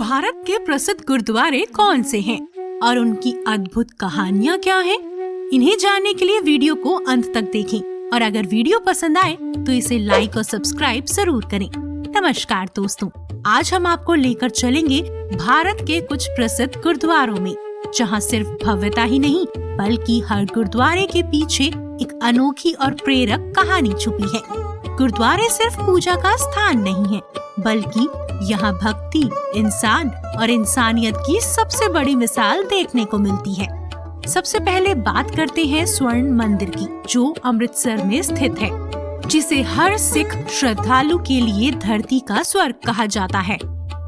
भारत के प्रसिद्ध गुरुद्वारे कौन से हैं और उनकी अद्भुत कहानियाँ क्या हैं? इन्हें जानने के लिए वीडियो को अंत तक देखें और अगर वीडियो पसंद आए तो इसे लाइक और सब्सक्राइब जरूर करें। नमस्कार दोस्तों, आज हम आपको लेकर चलेंगे भारत के कुछ प्रसिद्ध गुरुद्वारों में, जहां सिर्फ भव्यता ही नहीं बल्कि हर गुरुद्वारे के पीछे एक अनोखी और प्रेरक कहानी छुपी है। गुरुद्वारे सिर्फ पूजा का स्थान नहीं है, बल्कि यहाँ भक्ति, इंसान और इंसानियत की सबसे बड़ी मिसाल देखने को मिलती है। सबसे पहले बात करते हैं स्वर्ण मंदिर की, जो अमृतसर में स्थित है, जिसे हर सिख श्रद्धालु के लिए धरती का स्वर्ग कहा जाता है।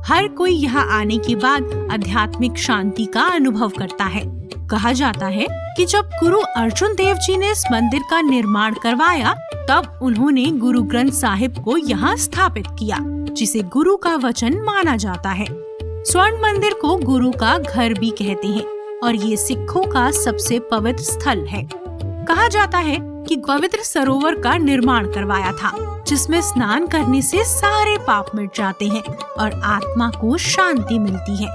हर कोई यहाँ आने के बाद आध्यात्मिक शांति का अनुभव करता है। कहा जाता है कि जब गुरु अर्जुन देव जी ने इस मंदिर का निर्माण करवाया, तब उन्होंने गुरु ग्रंथ साहिब को यहाँ स्थापित किया, जिसे गुरु का वचन माना जाता है। स्वर्ण मंदिर को गुरु का घर भी कहते हैं और ये सिखों का सबसे पवित्र स्थल है। कहा जाता है कि पवित्र सरोवर का निर्माण करवाया था, जिसमें स्नान करने से सारे पाप मिट जाते हैं और आत्मा को शांति मिलती है।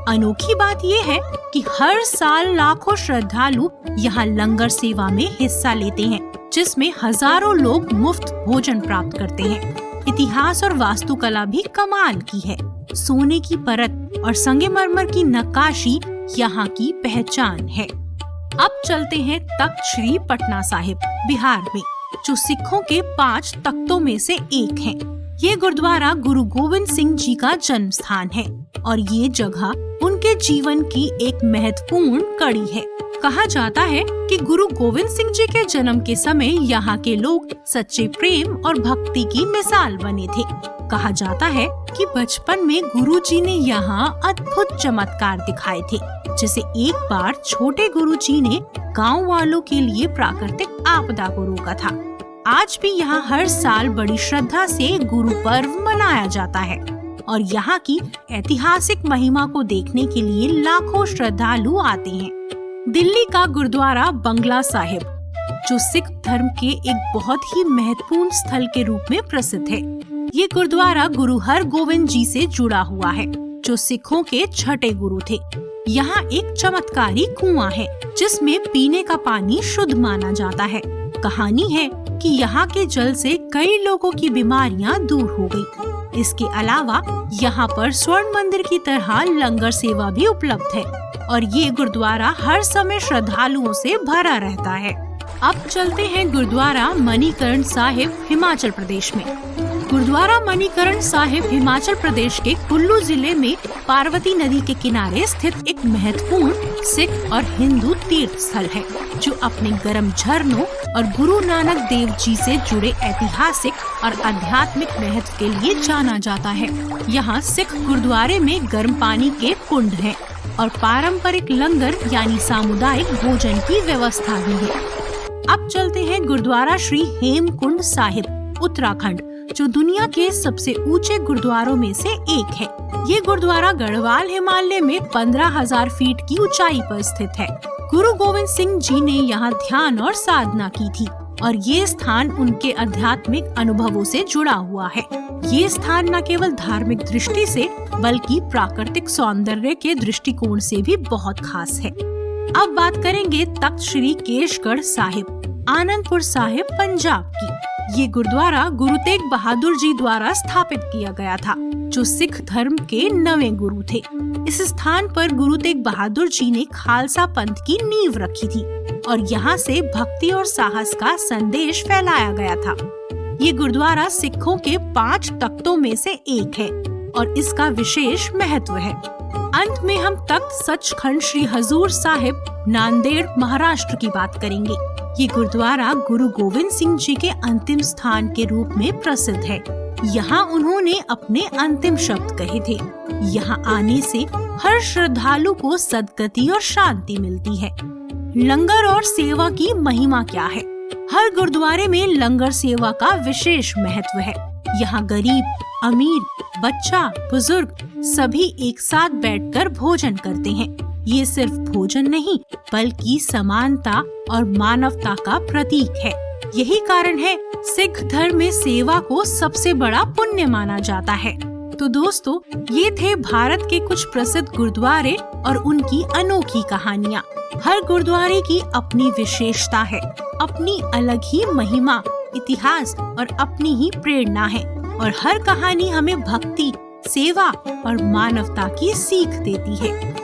अनोखी बात ये है कि हर साल लाखों श्रद्धालु यहाँ लंगर सेवा में हिस्सा लेते हैं, जिसमें हजारों लोग मुफ्त भोजन प्राप्त करते हैं। इतिहास और वास्तुकला भी कमाल की है। सोने की परत और संगमरमर की नक्काशी यहाँ की पहचान है। अब चलते हैं तख्त श्री पटना साहिब बिहार में, जो सिखों के 5 तख्तों में से एक है। ये गुरुद्वारा गुरु गोविंद सिंह जी का जन्म स्थान है और ये जगह उनके जीवन की एक महत्वपूर्ण कड़ी है। कहा जाता है कि गुरु गोविंद सिंह जी के जन्म के समय यहाँ के लोग सच्चे प्रेम और भक्ति की मिसाल बने थे। कहा जाता है कि बचपन में गुरु जी ने यहाँ अद्भुत चमत्कार दिखाए थे। जैसे एक बार छोटे गुरु जी ने गांव वालों के लिए प्राकृतिक आपदा को रोका था। आज भी यहाँ हर साल बड़ी श्रद्धा से गुरु पर्व मनाया जाता है और यहाँ की ऐतिहासिक महिमा को देखने के लिए लाखों श्रद्धालु आते हैं। दिल्ली का गुरुद्वारा बंगला साहिब, जो सिख धर्म के एक बहुत ही महत्वपूर्ण स्थल के रूप में प्रसिद्ध है। ये गुरुद्वारा गुरु हरगोविंद जी से जुड़ा हुआ है, जो सिखों के छठे गुरु थे। यहाँ एक चमत्कारी कुआं है, जिसमें पीने का पानी शुद्ध माना जाता है। कहानी है कि यहाँ के जल से कई लोगों की बीमारियाँ दूर हो गई। इसके अलावा यहाँ पर स्वर्ण मंदिर की तरह लंगर सेवा भी उपलब्ध है और ये गुरुद्वारा हर समय श्रद्धालुओं से भरा रहता है। अब चलते हैं गुरुद्वारा मणिकरण साहिब हिमाचल प्रदेश में। गुरुद्वारा मणिकरण साहिब हिमाचल प्रदेश के कुल्लू जिले में पार्वती नदी के किनारे स्थित एक महत्वपूर्ण सिख और हिंदू तीर्थ स्थल है, जो अपने गर्म झरनों और गुरु नानक देव जी से जुड़े ऐतिहासिक और आध्यात्मिक महत्व के लिए जाना जाता है। यहाँ सिख गुरुद्वारे में गर्म पानी के कुंड हैं और पारंपरिक लंगर यानी सामुदायिक भोजन की व्यवस्था भी है। अब चलते हैं गुरुद्वारा श्री हेमकुंड साहिब उत्तराखंड, जो दुनिया के सबसे ऊंचे गुरुद्वारों में से एक है। ये गुरुद्वारा गढ़वाल हिमालय में 15,000 फीट की ऊंचाई पर स्थित है। गुरु गोविंद सिंह जी ने यहाँ ध्यान और साधना की थी और ये स्थान उनके आध्यात्मिक अनुभवों से जुड़ा हुआ है। ये स्थान न केवल धार्मिक दृष्टि से बल्कि प्राकृतिक सौंदर्य के दृष्टिकोण से भी बहुत खास है। अब बात करेंगे तख्त श्री केशगढ़ साहिब आनंदपुर साहिब पंजाब की। ये गुरुद्वारा गुरु तेग बहादुर जी द्वारा स्थापित किया गया था, जो सिख धर्म के 9वें गुरु थे। इस स्थान पर गुरु तेग बहादुर जी ने खालसा पंथ की नींव रखी थी और यहाँ से भक्ति और साहस का संदेश फैलाया गया था। ये गुरुद्वारा सिखों के 5 तख्तों में से एक है और इसका विशेष महत्व है। अंत में हम तख्त सचखंड श्री हजूर साहिब नांदेड़ महाराष्ट्र की बात करेंगे। ये गुरुद्वारा गुरु गोविंद सिंह जी के अंतिम स्थान के रूप में प्रसिद्ध है। यहाँ उन्होंने अपने अंतिम शब्द कहे थे। यहाँ आने से हर श्रद्धालु को सद्गति और शांति मिलती है। लंगर और सेवा की महिमा क्या है? हर गुरुद्वारे में लंगर सेवा का विशेष महत्व है। यहाँ गरीब, अमीर, बच्चा, बुजुर्ग सभी एक साथ बैठकर भोजन करते हैं। ये सिर्फ भोजन नहीं बल्कि समानता और मानवता का प्रतीक है। यही कारण है सिख धर्म में सेवा को सबसे बड़ा पुण्य माना जाता है। तो दोस्तों, ये थे भारत के कुछ प्रसिद्ध गुरुद्वारे और उनकी अनोखी कहानियाँ। हर गुरुद्वारे की अपनी विशेषता है, अपनी अलग ही महिमा, इतिहास और अपनी ही प्रेरणा है और हर कहानी हमें भक्ति, सेवा और मानवता की सीख देती है।